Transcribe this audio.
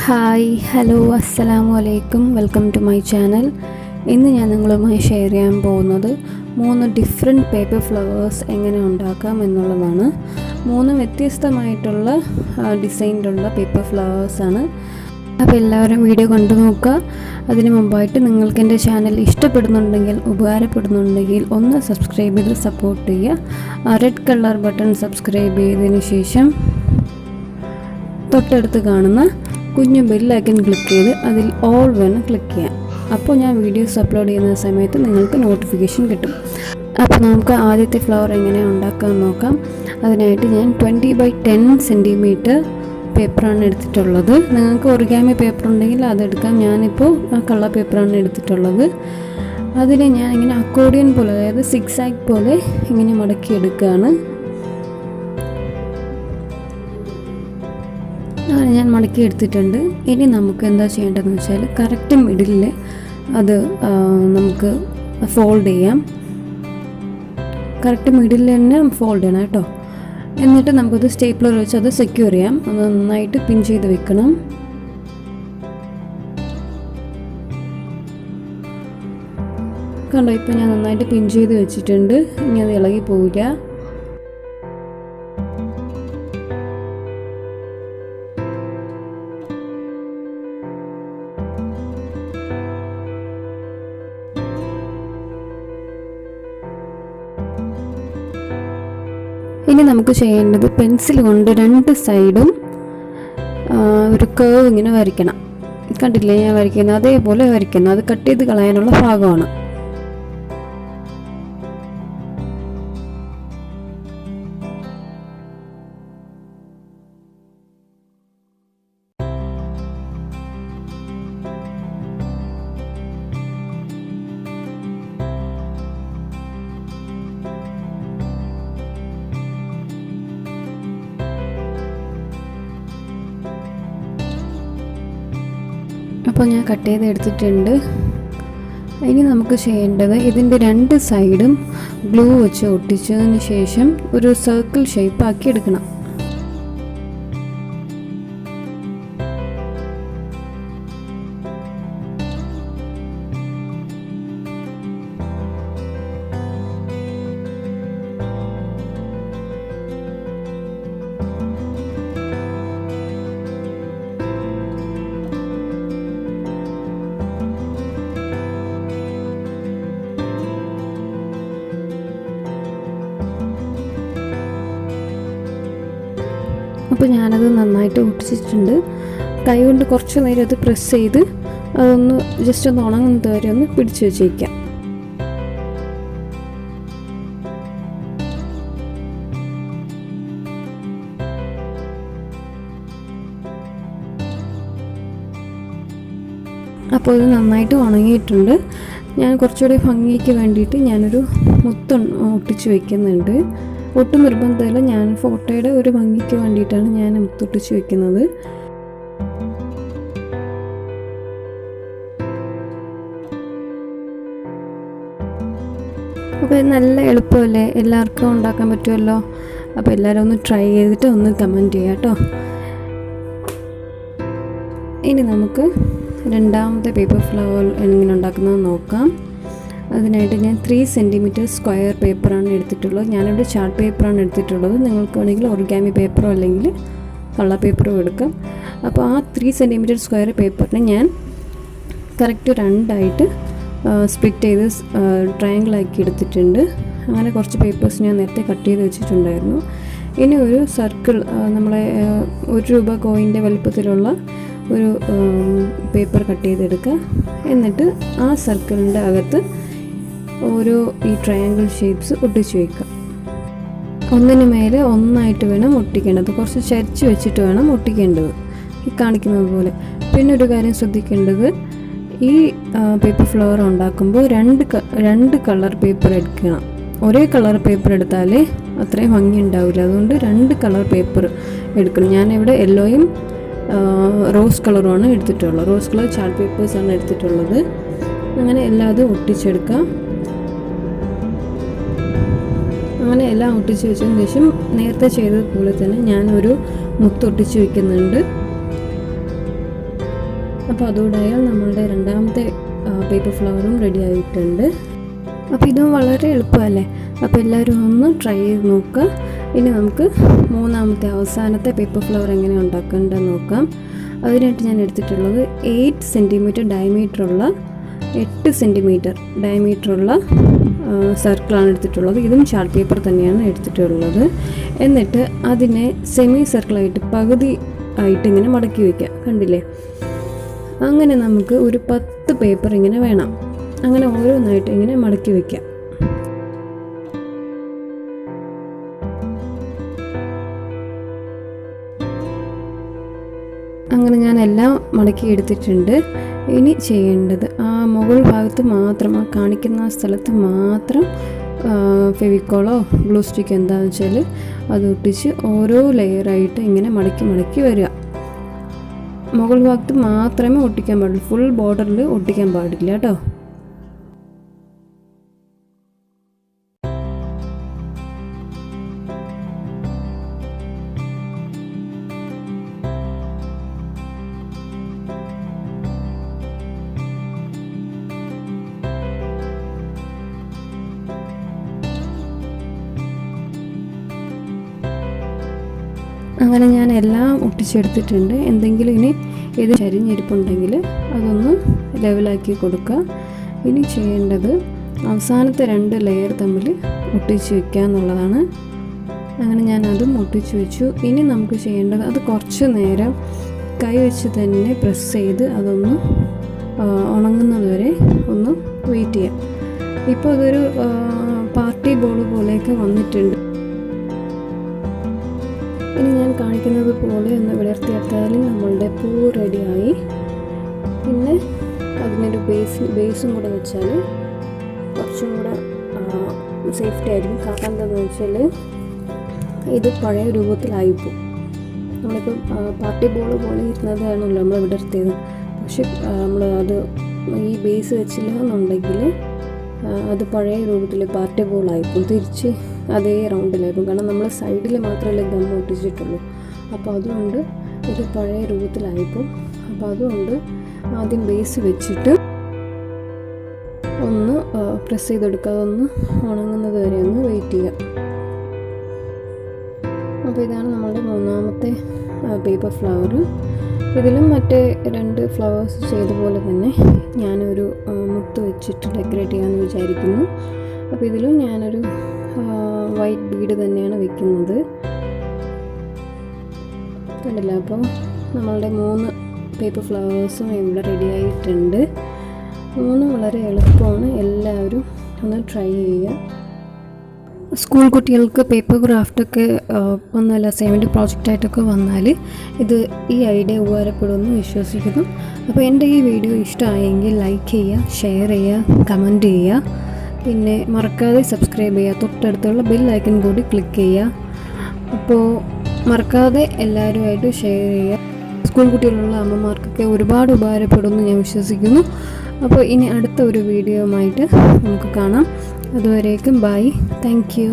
Hi hello അസ്സലാമു അലൈക്കും welcome to my channel. ഇന്ന് ഞാൻ നിങ്ങളുമായി ഷെയർ ചെയ്യാൻ പോകുന്നത് 3 ഡിഫറെൻറ്റ് പേപ്പർ ഫ്ലവേഴ്സ് എങ്ങനെ ഉണ്ടാക്കാം എന്നുള്ളതാണ്. 3 വ്യത്യസ്തമായിട്ടുള്ള ഡിസൈനിലുള്ള പേപ്പർ ഫ്ലവേഴ്സാണ്. അപ്പോൾ എല്ലാവരും വീഡിയോ കണ്ടു നോക്കുക. അതിന് മുമ്പായിട്ട് നിങ്ങൾക്ക് എൻ്റെ ചാനൽ ഇഷ്ടപ്പെടുന്നുണ്ടെങ്കിൽ, ഉപകാരപ്പെടുന്നുണ്ടെങ്കിൽ ഒന്ന് സബ്സ്ക്രൈബ് ചെയ്ത് സപ്പോർട്ട് ചെയ്യുക. റെഡ് കളർ ബട്ടൺ സബ്സ്ക്രൈബ് ചെയ്തതിന് ശേഷം തൊട്ടടുത്ത് കാണുന്ന കുഞ്ഞു ബെല്ലൈക്കൺ ക്ലിക്ക് ചെയ്ത് അതിൽ ഓൾ വേണം ക്ലിക്ക് ചെയ്യാം. അപ്പോൾ ഞാൻ വീഡിയോസ് അപ്ലോഡ് ചെയ്യുന്ന സമയത്ത് നിങ്ങൾക്ക് നോട്ടിഫിക്കേഷൻ കിട്ടും. അപ്പോൾ നമുക്ക് ആദ്യത്തെ ഫ്ലവർ എങ്ങനെ ഉണ്ടാക്കാൻ നോക്കാം. അതിനായിട്ട് ഞാൻ 20x10 സെൻറ്റിമീറ്റർ പേപ്പറാണ് എടുത്തിട്ടുള്ളത്. നിങ്ങൾക്ക് ഒറിഗാമി പേപ്പർ ഉണ്ടെങ്കിൽ അതെടുക്കാം. ഞാനിപ്പോൾ കളർ പേപ്പറാണ് എടുത്തിട്ടുള്ളത്. അതിനെ ഞാൻ ഇങ്ങനെ അക്കോർഡിയൻ പോലെ, അതായത് സിക്സാക് പോലെ ഇങ്ങനെ മടക്കിയെടുക്കുകയാണ്. അങ്ങനെ ഞാൻ മടക്കി എടുത്തിട്ടുണ്ട്. ഇനി നമുക്ക് എന്താ ചെയ്യേണ്ടതെന്ന് വെച്ചാൽ കറക്റ്റ് മിഡിലിൽ അത് നമുക്ക് ഫോൾഡ് ചെയ്യാം. കറക്റ്റ് മിഡിലിൽ തന്നെ ഫോൾഡ് ചെയ്യണം കേട്ടോ. എന്നിട്ട് നമുക്കത് സ്റ്റേപ്ലർ വെച്ച് അത് സെക്യൂർ ചെയ്യാം. അത് നന്നായിട്ട് പിൻ ചെയ്ത് വെക്കണം. കണ്ടോ, ഇപ്പോൾ ഞാൻ നന്നായിട്ട് പിൻ ചെയ്ത് വെച്ചിട്ടുണ്ട്. ഇനി അത് ഇളകി പോവില്ല. ഇനി നമുക്ക് ചെയ്യേണ്ടത് പെൻസിൽ കൊണ്ട് 2 സൈഡും ഒരു കേവ് ഇങ്ങനെ വരയ്ക്കണം. കണ്ടില്ലേ ഞാൻ വരയ്ക്കുന്നത്? അതേപോലെ വരയ്ക്കണം. അത് കട്ട് ചെയ്ത് കളയാനുള്ള ഭാഗമാണ്. അപ്പോൾ ഞാൻ കട്ട് ചെയ്ത് എടുത്തിട്ടുണ്ട്. ഇനി നമുക്ക് ചെയ്യേണ്ടത് ഇതിൻ്റെ 2 സൈഡും ഗ്ലൂ വെച്ച് ഒട്ടിച്ചതിന് ശേഷം ഒരു സർക്കിൾ ഷേപ്പ് ആക്കി എടുക്കണം. അപ്പോൾ ഞാനത് നന്നായിട്ട് ഒട്ടിച്ചിട്ടുണ്ട്. കൈ കൊണ്ട് കുറച്ച് നേരം അത് പ്രസ് ചെയ്ത് അതൊന്ന് ജസ്റ്റ് ഒന്ന് ഉണങ്ങുന്നത് വരെ ഒന്ന് പിടിച്ച് വെച്ചേക്കാം. അപ്പോൾ ഇത് നന്നായിട്ട് ഉണങ്ങിയിട്ടുണ്ട്. ഞാൻ കുറച്ചുകൂടി ഭംഗിക്ക് വേണ്ടിയിട്ട് ഞാനൊരു മുത്ത് ഒട്ടിച്ച് വയ്ക്കുന്നുണ്ട്. ഒട്ടും നിർബന്ധമില്ല. ഞാൻ ഫോട്ടോയുടെ ഒരു ഭംഗിക്ക് വേണ്ടിയിട്ടാണ് ഞാൻ മുത്തൊട്ടിച്ച് വെക്കുന്നത്. അപ്പോൾ നല്ല എളുപ്പമല്ലേ, എല്ലാവർക്കും ഉണ്ടാക്കാൻ പറ്റുമല്ലോ. അപ്പോൾ എല്ലാവരും ഒന്ന് ട്രൈ ചെയ്തിട്ട് ഒന്ന് കമൻറ്റ് ചെയ്യാം കേട്ടോ. ഇനി നമുക്ക് രണ്ടാമത്തെ പേപ്പർ ഫ്ലവർ എങ്ങനെ ഉണ്ടാക്കുന്നത് നോക്കാം. അതിനായിട്ട് ഞാൻ 3 സെൻറ്റിമീറ്റർ സ്ക്വയർ പേപ്പറാണ് എടുത്തിട്ടുള്ളത്. ഞാനിവിടെ ചാർട്ട് പേപ്പറാണ് എടുത്തിട്ടുള്ളത്. നിങ്ങൾക്ക് വേണമെങ്കിൽ ഒറിഗാമി പേപ്പറോ അല്ലെങ്കിൽ കളർ പേപ്പറോ എടുക്കാം. അപ്പോൾ ആ 3 സെൻറ്റിമീറ്റർ സ്ക്വയർ പേപ്പറിനെ ഞാൻ കറക്റ്റ് 2ആയിട്ട് സ്പ്ലിറ്റ് ചെയ്ത് ട്രയാങ്കിളാക്കി എടുത്തിട്ടുണ്ട്. അങ്ങനെ കുറച്ച് പേപ്പേഴ്സ് ഞാൻ നേരത്തെ കട്ട് ചെയ്ത് വെച്ചിട്ടുണ്ടായിരുന്നു. ഇനി ഒരു സർക്കിൾ, നമ്മളെ 1 രൂപ കോയിൻ്റെ വലുപ്പത്തിലുള്ള ഒരു പേപ്പർ കട്ട് ചെയ്തെടുക്കുക. എന്നിട്ട് ആ സർക്കിളിൻ്റെ അകത്ത് ഓരോ ഈ ട്രയാങ്കിൾ ഷേപ്സ് ഒട്ടിച്ച് വയ്ക്കുക. ഒന്നിന് മേലെ ഒന്നായിട്ട് വേണം ഒട്ടിക്കേണ്ടത്. കുറച്ച് ചരിച്ച് വെച്ചിട്ട് വേണം ഒട്ടിക്കേണ്ടത്, ഈ കാണിക്കുന്നത് പോലെ. പിന്നെ ഒരു കാര്യം ശ്രദ്ധിക്കേണ്ടത്, ഈ പേപ്പർ ഫ്ലവർ ഉണ്ടാക്കുമ്പോൾ 2 കളർ പേപ്പർ എടുക്കണം. ഒരേ കളർ പേപ്പർ എടുത്താലേ അത്രയും ഭംഗി ഉണ്ടാവില്ല. അതുകൊണ്ട് 2 കളർ പേപ്പർ എടുക്കണം. ഞാനിവിടെ യെല്ലോയും റോസ് കളറുമാണ് എടുത്തിട്ടുള്ളത്. റോസ് കളർ ചാർട്ട് പേപ്പേഴ്സാണ് എടുത്തിട്ടുള്ളത്. അങ്ങനെ എല്ലാതും ഒട്ടിച്ചെടുക്കാം. അങ്ങനെ എല്ലാം ഒട്ടിച്ച് വെച്ചതിന് ശേഷം നേരത്തെ ചെയ്തതുപോലെ തന്നെ ഞാനൊരു മുത്തൊട്ടിച്ച് വയ്ക്കുന്നുണ്ട്. അപ്പോൾ അതോടായാൽ നമ്മളുടെ രണ്ടാമത്തെ പേപ്പർ ഫ്ലവറും റെഡി ആയിട്ടുണ്ട്. അപ്പോൾ ഇതും വളരെ എളുപ്പമല്ലേ? അപ്പോൾ എല്ലാവരും ഒന്ന് ട്രൈ ചെയ്ത് നോക്കുക. ഇനി നമുക്ക് മൂന്നാമത്തെ അവസാനത്തെ പേപ്പർ ഫ്ലവർ എങ്ങനെ ഉണ്ടാക്കേണ്ടതെന്ന് നോക്കാം. അതിനായിട്ട് ഞാൻ എടുത്തിട്ടുള്ളത് 8 സെൻറ്റിമീറ്റർ ഡയമീറ്ററുള്ള 8 സെൻറ്റിമീറ്റർ ഡയമീറ്ററുള്ള സർക്കിളാണ് എടുത്തിട്ടുള്ളത്. ഇതും ചാർട്ട് പേപ്പർ തന്നെയാണ് എടുത്തിട്ടുള്ളത്. എന്നിട്ട് അതിനെ സെമി സർക്കിളായിട്ട് പകുതി ആയിട്ട് ഇങ്ങനെ മടക്കി വയ്ക്കുക. കണ്ടില്ലേ? അങ്ങനെ നമുക്ക് ഒരു 10 പേപ്പർ ഇങ്ങനെ വേണം. അങ്ങനെ ഓരോന്നായിട്ട് ഇങ്ങനെ മടക്കി വയ്ക്കാം. അങ്ങനെ ഞാൻ എല്ലാം മടക്കി എടുത്തിട്ടുണ്ട്. ഇനി ചെയ്യേണ്ടത് മുകൾ ഭാഗത്ത് മാത്രം, കാണിക്കുന്ന സ്ഥലത്ത് മാത്രം ഫെവിക്കോളോ ഗ്ലൂ സ്റ്റിക്ക് എന്താണെന്ന് വെച്ചാൽ അത് ഒട്ടിച്ച് ഓരോ ലെയറായിട്ട് ഇങ്ങനെ മടക്കി മടക്കി വരിക. മുകൾ ഭാഗത്ത് മാത്രമേ ഒട്ടിക്കാൻ പാടുള്ളൂ, ഫുൾ ബോർഡറിൽ ഒട്ടിക്കാൻ പാടില്ല കേട്ടോ. അങ്ങനെ ഞാൻ എല്ലാം ഒട്ടിച്ചെടുത്തിട്ടുണ്ട്. എന്തെങ്കിലും ഇനി ഇത് ചരിഞ്ഞിരിപ്പുണ്ടെങ്കിൽ അതൊന്ന് ലെവലാക്കി കൊടുക്കുക. ഇനി ചെയ്യേണ്ടത് അവസാനത്തെ 2 ലെയർ തമ്മിൽ ഒട്ടിച്ച് വയ്ക്കുക എന്നുള്ളതാണ്. അങ്ങനെ ഞാൻ അതും ഒട്ടിച്ച് വെച്ചു. ഇനി നമുക്ക് ചെയ്യേണ്ടത് അത് കുറച്ച് നേരം കൈ വെച്ച് തന്നെ പ്രസ് ചെയ്ത് അതൊന്ന് ഉണങ്ങുന്നത് വരെ ഒന്ന് വെയിറ്റ് ചെയ്യാം. ഇപ്പോൾ അതൊരു പാർട്ടി ബോൾ പോലെയൊക്കെ വന്നിട്ടുണ്ട്. ഇനി ഞാൻ കാണിക്കുന്നത് പോലെ ഒന്ന് വിടർത്തിയെടുത്താൽ നമ്മളുടെ പൂ റെഡിയായി. പിന്നെ അതിനൊരു ബേസും കൂടെ വെച്ചാൽ കുറച്ചും കൂടെ സേഫ്റ്റി ആയിരിക്കും. കാരണം എന്താണെന്ന് വെച്ചാൽ ഇത് പഴയ രൂപത്തിലായിപ്പോവും. നമ്മളിപ്പോൾ പാർട്ടി ബോൾ പോലെ ഇരുന്നതാണല്ലോ നമ്മൾ വിടർത്തിയത്. പക്ഷെ നമ്മൾ അത് ഈ ബേസ് വെച്ചില്ല എന്നുണ്ടെങ്കിൽ അത് പഴയ രൂപത്തിൽ പാർട്ടി ബോളായിപ്പോൾ തിരിച്ച് അതേ റൗണ്ടിലായിപ്പോൾ. കാരണം നമ്മൾ സൈഡിൽ മാത്രമല്ലേ ഗം ഒട്ടിച്ചിട്ടുള്ളൂ. അപ്പോൾ അതുകൊണ്ട് ഇത് പഴയ രൂപത്തിലായിപ്പോൾ. അപ്പോൾ അതുകൊണ്ട് ആദ്യം ബേസ് വെച്ചിട്ട് ഒന്ന് പ്രസ് ചെയ്തെടുക്കുക, അതൊന്ന് ഉണങ്ങുന്നത് വരെ ഒന്ന് വെയിറ്റ് ചെയ്യുക. അപ്പോൾ ഇതാണ് നമ്മളുടെ മൂന്നാമത്തെ പേപ്പർ ഫ്ലവർ. ഇതിലും മറ്റേ 2 ഫ്ലവേഴ്സ് ചെയ്ത പോലെ തന്നെ ഞാനൊരു മുത്ത് വെച്ചിട്ട് ഡെക്കറേറ്റ് ചെയ്യാമെന്ന് വിചാരിക്കുന്നു. അപ്പോൾ ഇതിലും ഞാനൊരു വൈറ്റ് ബീഡ് തന്നെയാണ് വെക്കുന്നത്. കണ്ടില്ല? അപ്പോൾ നമ്മളുടെ 3 പേപ്പർ ഫ്ലവേഴ്സും ഇവിടെ റെഡി ആയിട്ടുണ്ട്. 3 വളരെ എളുപ്പമാണ്. എല്ലാവരും ഒന്ന് ട്രൈ ചെയ്യുക. സ്കൂൾ കുട്ടികൾക്ക് പേപ്പർ ക്രാഫ്റ്റൊക്കെ ഒന്നുമല്ല അസൈൻമെൻറ്റ് പ്രോജക്റ്റായിട്ടൊക്കെ വന്നാൽ ഈ ഐഡിയ ഉപകാരപ്പെടുമെന്ന് വിശ്വസിക്കുന്നു. അപ്പോൾ എൻ്റെ ഈ വീഡിയോ ഇഷ്ടമായെങ്കിൽ ലൈക്ക് ചെയ്യുക, ഷെയർ ചെയ്യുക, കമൻറ്റ് ചെയ്യുക. പിന്നെ മറക്കാതെ സബ്സ്ക്രൈബ് ചെയ്യുക. തൊട്ടടുത്തുള്ള ബെൽ ഐക്കൺ കൂടി ക്ലിക്ക് ചെയ്യുക. അപ്പോൾ മറക്കാതെ എല്ലാവരുമായിട്ട് ഷെയർ ചെയ്യുക. സ്കൂൾ കുട്ടികളുള്ള അമ്മമാർക്കൊക്കെ ഒരുപാട് ഉപകാരപ്പെടുമെന്ന് ഞാൻ വിശ്വസിക്കുന്നു. അപ്പോൾ ഇനി അടുത്ത ഒരു വീഡിയോയുമായിട്ട് നമുക്ക് കാണാം. അതുവരേക്കും ബൈ. Thank you.